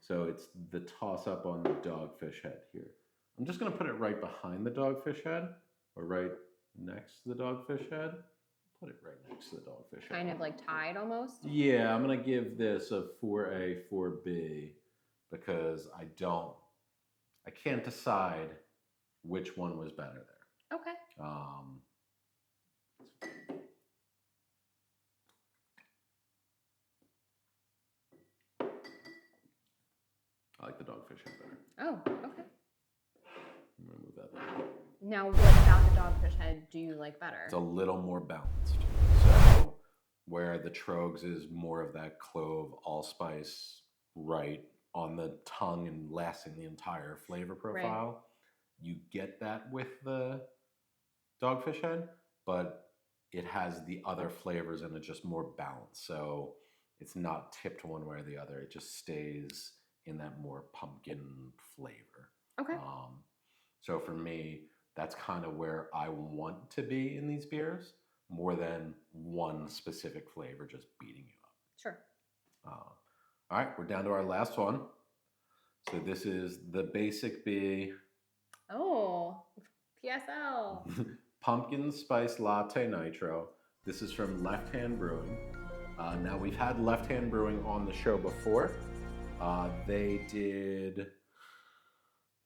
So it's the toss up on the Dogfish Head here. I'm just gonna put it right behind the Dogfish Head, or right next to the Dogfish Head. Put it right next to the Dogfish Head. Kind of like tied almost. Yeah, I'm gonna give this a 4A, 4B because I can't decide which one was better there. Okay. I like the Dogfish Head better. Oh, okay. I'm gonna move that there. Now, what about the Dogfish Head do you like better? It's a little more balanced. So where the Trogs is more of that clove allspice right on the tongue and lasting the entire flavor profile. You get that with the Dogfish Head, but it has the other flavors and it's just more balanced. So it's not tipped one way or the other. It just stays in that more pumpkin flavor. Okay. So for me, that's kind of where I want to be in these beers, more than one specific flavor just beating you up. Sure. All right, we're down to our last one. So this is the Basic B Oh, PSL. Pumpkin Spice Latte Nitro. This is from Left Hand Brewing. Now we've had Left Hand Brewing on the show before. They did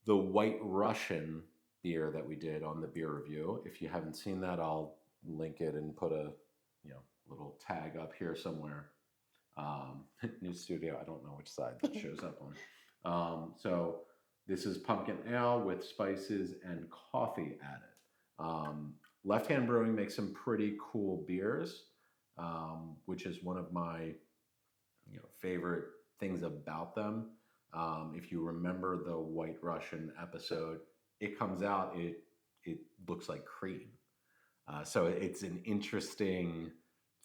the White Russian beer that we did on the beer review. If you haven't seen that, I'll link it and put a little tag up here somewhere. New studio, I don't know which side that shows up on. So this is pumpkin ale with spices and coffee added. Left Hand Brewing makes some pretty cool beers, which is one of my favorite things about them. If you remember the White Russian episode, it comes out, it looks like cream. So it's an interesting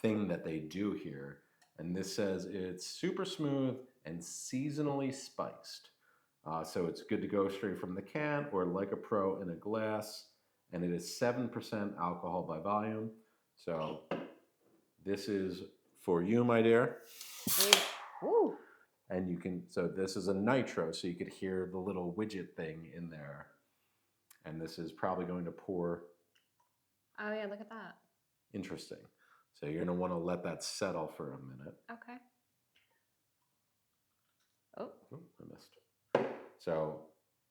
thing that they do here. And this says it's super smooth and seasonally spiced. So it's good to go straight from the can or like a pro in a glass. And it is 7% alcohol by volume. So this is for you, my dear. Ooh. And you can, so this is a nitro, so you could hear the little widget thing in there. And this is probably going to pour. Oh yeah, look at that. Interesting. So you're going to want to let that settle for a minute. Okay. Oh. Oh, I missed. So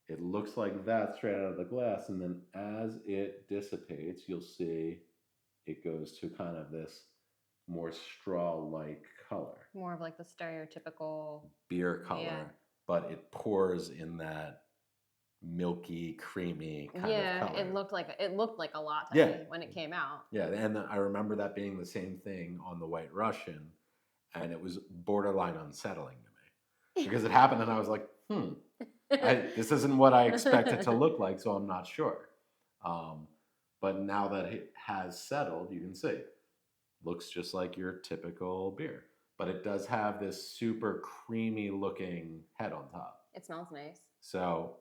it looks like that straight out of the glass. And then as it dissipates, you'll see it goes to kind of this more straw-like color, More of like the stereotypical. beer color, Yeah. but it pours in that milky, creamy kind Yeah, of color. it looked like a latte Yeah. when it came out. Yeah, and I remember that being the same thing on the White Russian, and it was borderline unsettling to me because it happened, and I was like, this isn't what I expect it to look like, so I'm not sure. But now that it has settled, you can see, looks just like your typical beer, but it does have this super creamy looking head on top. It smells nice. So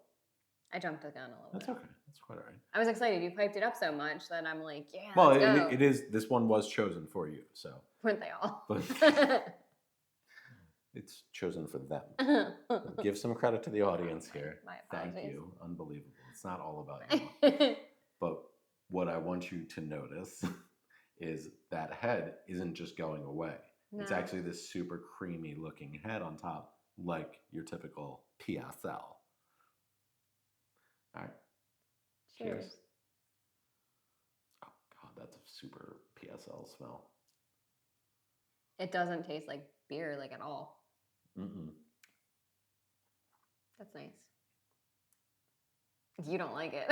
I jumped the gun a little that's bit. okay. That's quite all right. I was excited. You piped it up so much that I'm like, yeah, Well, let's go. it is. This one was chosen for you, so Weren't they all? But- it's chosen for them. Give some credit to the audience here. My Thank apologies. you. Unbelievable. It's not all about you. But what I want you to notice is that head isn't just going away. No. It's actually this super creamy looking head on top, like your typical PSL. All right. Cheers. Oh, God, that's a super PSL smell. It doesn't taste like beer like at all. Mm-mm. That's nice. You don't like it.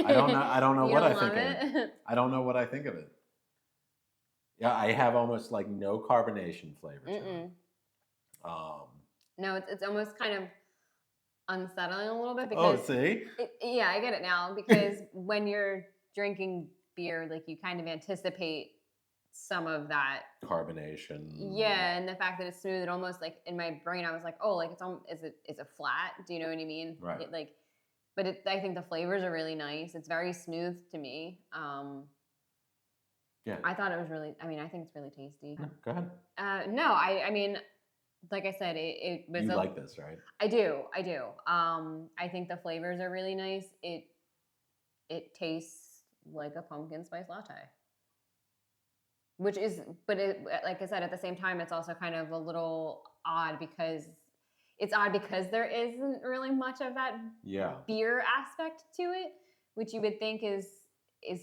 I don't know. I don't know You what I don't think love of it. it. I don't know what I think of it. Yeah, I have almost like no carbonation flavor to it. No, it's almost kind of unsettling a little bit Oh, because see? yeah, I get it now because when you're drinking beer, like you kind of anticipate some of that. Carbonation. Yeah, and the fact that it's smooth, it almost like in my brain, I was like, oh, like is it flat? Do you know what I mean? Right. But I think the flavors are really nice. It's very smooth to me. Yeah. I thought it was really. I mean, I think it's really tasty. No, go ahead. No, I mean, like I said, it was. You like this, right? I do. I think the flavors are really nice. It tastes like a pumpkin spice latte. Which is, but like I said, at the same time, it's also kind of a little odd because there isn't really much of that beer aspect to it, which you would think is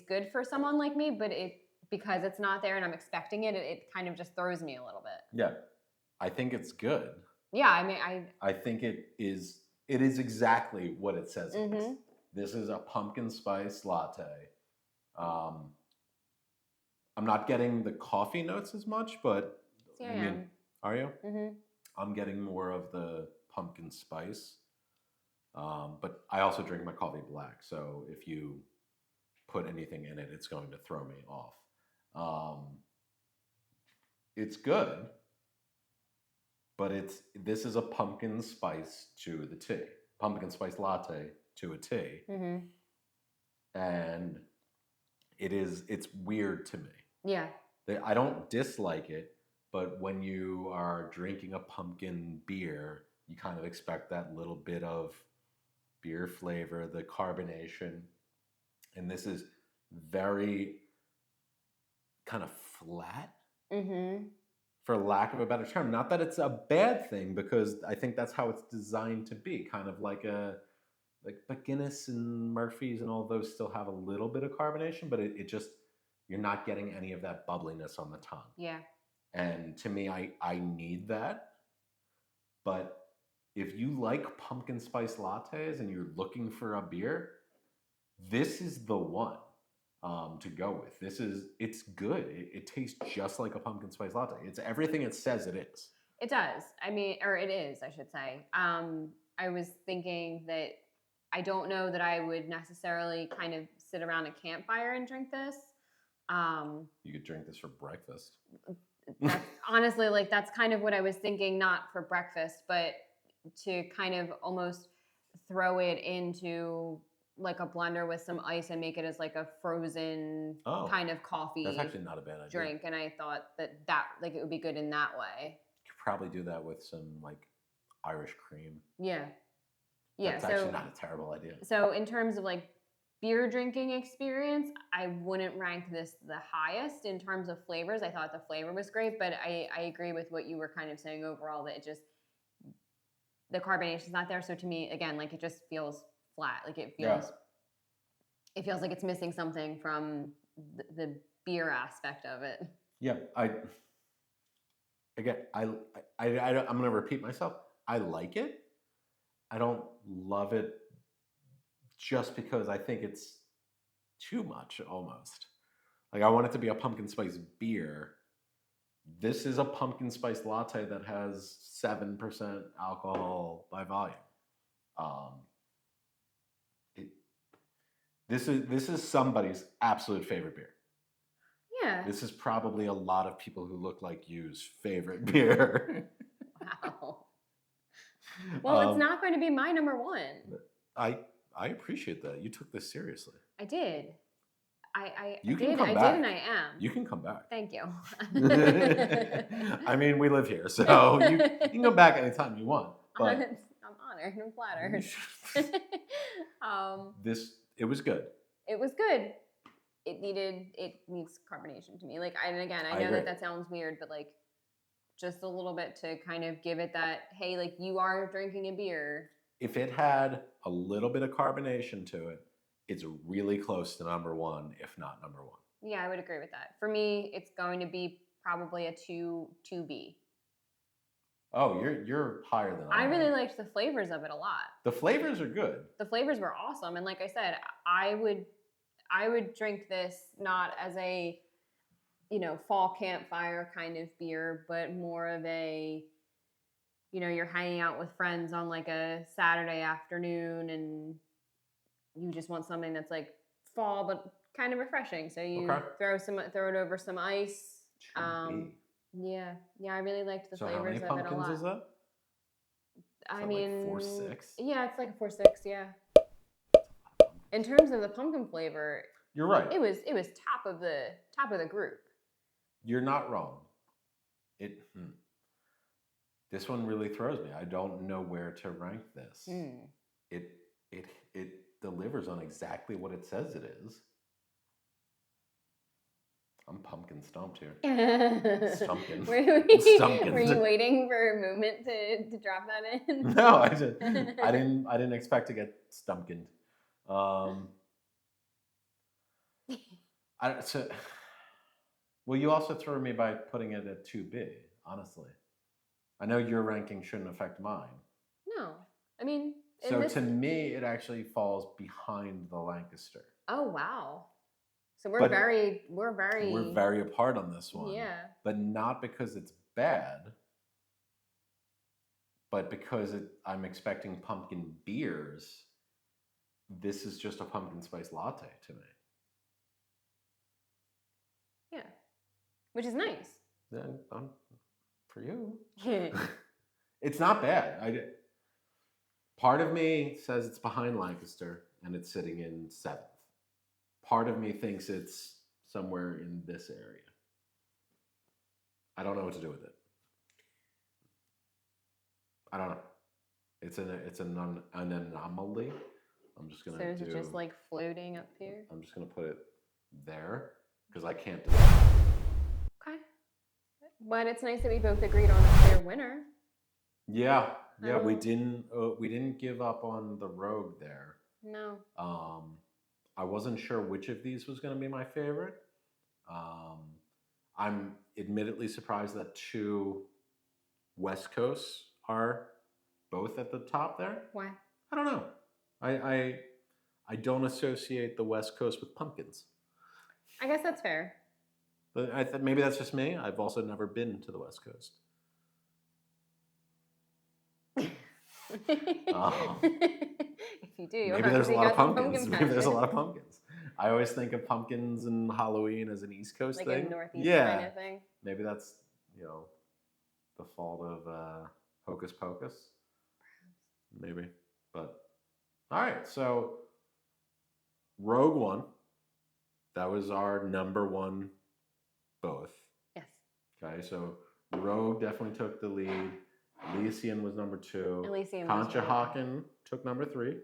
good for someone like me, but because it's not there and I'm expecting it, it kind of just throws me a little bit. Yeah. I think it's good. Yeah, I mean, I think it is exactly what it says it is. Mhm. This is a pumpkin spice latte. I'm not getting the coffee notes as much, but I am. Are you? Mhm. I'm getting more of the pumpkin spice. But I also drink my coffee black, so if you put anything in it, it's going to throw me off. It's good, but this is a pumpkin spice to the tea, pumpkin spice latte to a tea, Mhm. and it's weird to me. Yeah. I don't dislike it, but when you are drinking a pumpkin beer, you kind of expect that little bit of beer flavor, the carbonation, and this is very kind of flat, for lack of a better term. Not that it's a bad thing, because I think that's how it's designed to be, kind of like but Guinness and Murphy's and all those still have a little bit of carbonation, but it just, you're not getting any of that bubbliness on the tongue. Yeah. And to me, I need that. But if you like pumpkin spice lattes and you're looking for a beer, this is the one to go with. It's good. It tastes just like a pumpkin spice latte. It's everything it says it is. It does. I mean, or it is, I should say. I was thinking that I don't know that I would necessarily kind of sit around a campfire and drink this. You could drink this for breakfast. Honestly, like that's kind of what I was thinking, not for breakfast, but to kind of almost throw it into like a blender with some ice and make it as like a frozen kind of coffee. That's actually not a bad idea. Drink, and I thought that like it would be good in that way. You could probably do that with some like Irish cream. Yeah. Yeah. That's actually not a terrible idea. So in terms of like beer drinking experience, I wouldn't rank this the highest in terms of flavors. I thought the flavor was great, but I agree with what you were kind of saying overall, that the carbonation's not there. So to me, again, like it just feels flat. Like it feels like it's missing something from the beer aspect of it. Yeah, again, I'm going to repeat myself. I like it. I don't love it just because I think it's too much almost. Like I want it to be a pumpkin spice beer. This is a pumpkin spice latte that has 7% alcohol by volume. Um, it, this is somebody's absolute favorite beer. Yeah. This is probably a lot of people who look like you's favorite beer. Wow. Well, it's Um, not going to be my number one. I appreciate that. You took this seriously. I did. I You did. can come I back. did, and I am. You can come back. Thank you. I mean, we live here, so you can come back anytime you want. But I'm honored and flattered. it was good. It was good. It needs carbonation to me. Like, and again, I know agree. that sounds weird, but like, just a little bit to kind of give it that, hey, like you are drinking a beer. If it had a little bit of carbonation to it, it's really close to number one, if not number one. Yeah, I would agree with that. For me, it's going to be probably a 2B. Oh, you're higher than I am. really liked the flavors of it a lot. The flavors are good. The flavors were awesome, and like I said, I would drink this not as a fall campfire kind of beer, but more of a you're hanging out with friends on like a Saturday afternoon, and you just want something that's like fall but kind of refreshing. So you throw it over some ice. Yeah, I really liked the flavors of it a lot. So how many pumpkins is that? I mean, like 4-6? Yeah, it's like a 4-6. Yeah. In terms of the pumpkin flavor, you're right. It was top of the group. You're not wrong. This one really throws me. I don't know where to rank this. It delivers on exactly what it says it is. I'm pumpkin stumped here. Stumpkin. Were you waiting for a moment to drop that in? No, I didn't expect to get stumpkined. Well, you also threw me by putting it at 2B, honestly. I know your ranking shouldn't affect mine. No. I mean... So to me, it actually falls behind the Lancaster. Oh, wow. So we're very apart on this one. Yeah. But not because it's bad, but because I'm expecting pumpkin beers. This is just a pumpkin spice latte to me. Yeah. Which is nice. Then for you. It's not bad. Part of me says it's behind Lancaster and it's sitting in 7th. Part of me thinks it's somewhere in this area. I don't know what to do with it. I don't know. It's an anomaly. I'm just gonna. So is it just like floating up here? I'm just gonna put it there because I can't. Okay. But it's nice that we both agreed on a clear winner. Yeah, we didn't give up on the Rogue there. No. I wasn't sure which of these was going to be my favorite. I'm admittedly surprised that 2 West Coasts are both at the top there. Why? I don't know. I don't associate the West Coast with pumpkins. I guess that's fair. But maybe that's just me. I've also never been to the West Coast. If you do, maybe there's a lot of pumpkins. Maybe there's a lot of pumpkins. I always think of pumpkins and Halloween as an East Coast thing. Like a Northeast kind of thing. Maybe that's, the fault of Hocus Pocus. Maybe. But, all right. So, Rogue won. That was our number one both. Yes. Okay, so Rogue definitely took the lead. Elysian was number 2. Elysian Conshohocken took number 3,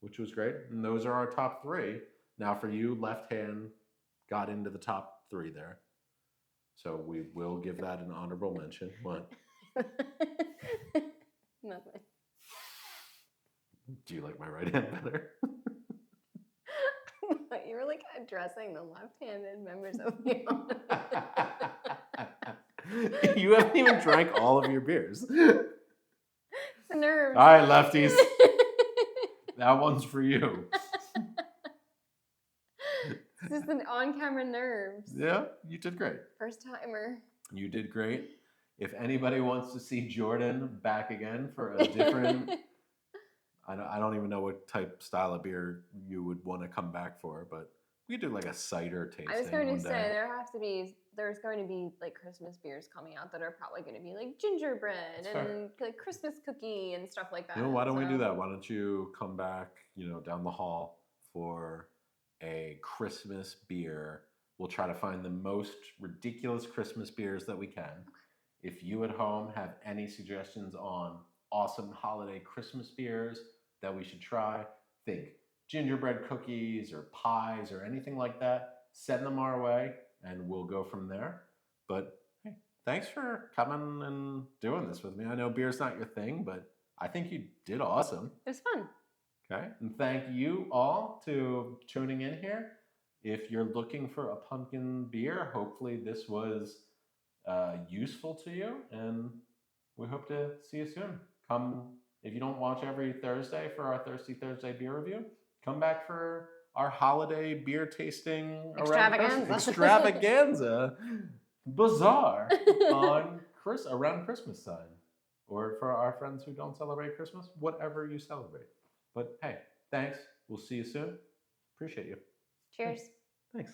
which was great. And those are our top 3. Now for you, Left Hand got into the top 3 there. So we will give that an honorable mention. What? Nothing. Do you like my right hand better? You were like addressing the left-handed members of the audience. You haven't even drank all of your beers. The nerves. All right, lefties. That one's for you. It's just an on-camera nerves. Yeah, you did great. First timer. You did great. If anybody wants to see Jordan back again for a different, I don't even know what type style of beer you would want to come back for, but we could do like a cider tasting. I was going to one say day. there's going to be like Christmas beers coming out that are probably going to be like gingerbread That's and fair. like Christmas cookie and stuff like that. You know, why don't we so- do that? Why don't you come back, down the hall for a Christmas beer? We'll try to find the most ridiculous Christmas beers that we can. If you at home have any suggestions on awesome holiday Christmas beers that we should try, think gingerbread cookies or pies or anything like that, send them our way and we'll go from there. But hey, thanks for coming and doing this with me. I know beer's not your thing, but I think you did awesome. It was fun. Okay. And thank you all to tuning in here. If you're looking for a pumpkin beer, hopefully this was useful to you, and we hope to see you soon. Come, if you don't watch every Thursday for our Thirsty Thursday beer review, come back for our holiday beer tasting Extravaganza. extravaganza bazaar around Christmas time, or for our friends who don't celebrate Christmas, whatever you celebrate. But hey, thanks. We'll see you soon. Appreciate you. Cheers. Thanks.